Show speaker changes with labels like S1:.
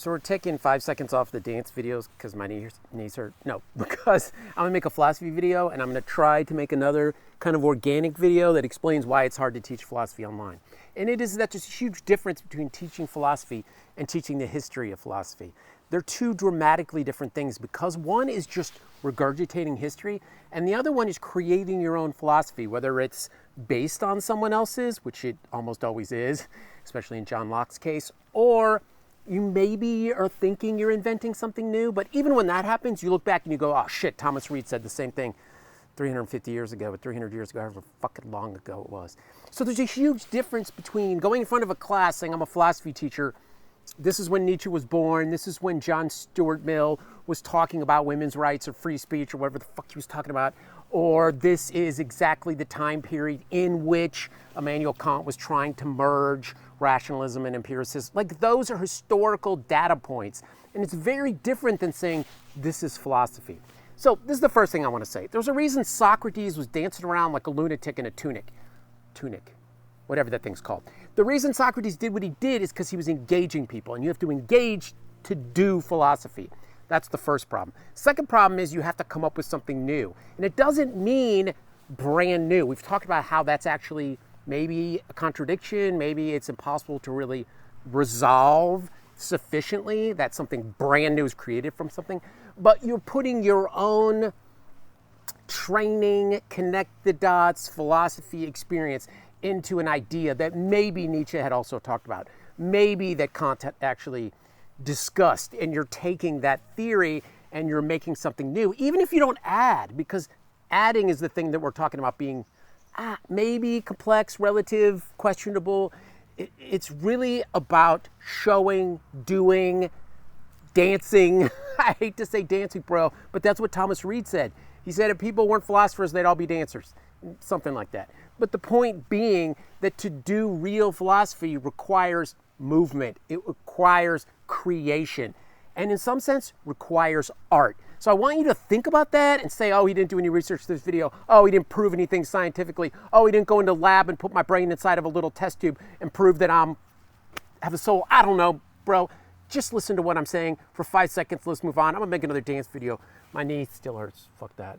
S1: So we're taking 5 seconds off the dance videos because my knees hurt. No, because I'm gonna make a philosophy video and I'm gonna try to make another kind of organic video that explains why it's hard to teach philosophy online. And it is that there's a huge difference between teaching philosophy and teaching the history of philosophy. They're two dramatically different things because one is just regurgitating history and the other one is creating your own philosophy, whether it's based on someone else's, which it almost always is, especially in John Locke's case, or you maybe are thinking you're inventing something new, but even when that happens, you look back and you go, oh shit, Thomas Reid said the same thing 350 years ago, or 300 years ago, however fucking long ago it was. So there's a huge difference between going in front of a class saying, I'm a philosophy teacher. This is when Nietzsche was born. This is when John Stuart Mill was talking about women's rights or free speech or whatever the fuck he was talking about. Or this is exactly the time period in which Immanuel Kant was trying to merge rationalism and empiricism. Like, those are historical data points. And it's very different than saying this is philosophy. So this is the first thing I want to say. There's a reason Socrates was dancing around like a lunatic in a tunic, whatever that thing's called. The reason Socrates did what he did is because he was engaging people, and you have to engage to do philosophy. That's the first problem. Second problem is you have to come up with something new. And it doesn't mean brand new. We've talked about how that's actually maybe a contradiction, maybe it's impossible to really resolve sufficiently that something brand new is created from something, but you're putting your own training, connect the dots, philosophy experience into an idea that maybe Nietzsche had also talked about, maybe that Kant had actually discussed, and you're taking that theory and you're making something new, even if you don't add, because adding is the thing that we're talking about being maybe complex, relative, questionable. It's really about showing, doing, dancing. I hate to say dancing, bro, but that's what Thomas Reid said. He said if people weren't philosophers, they'd all be dancers, something like that. But the point being that to do real philosophy requires movement. It requires creation, and in some sense requires art. So I want you to think about that and say, oh, he didn't do any research for this video. Oh, he didn't prove anything scientifically. Oh, he didn't go into a lab and put my brain inside of a little test tube and prove that I have a soul. I don't know, bro. Just listen to what I'm saying for 5 seconds. Let's move on. I'm gonna make another dance video. My knee still hurts. Fuck that.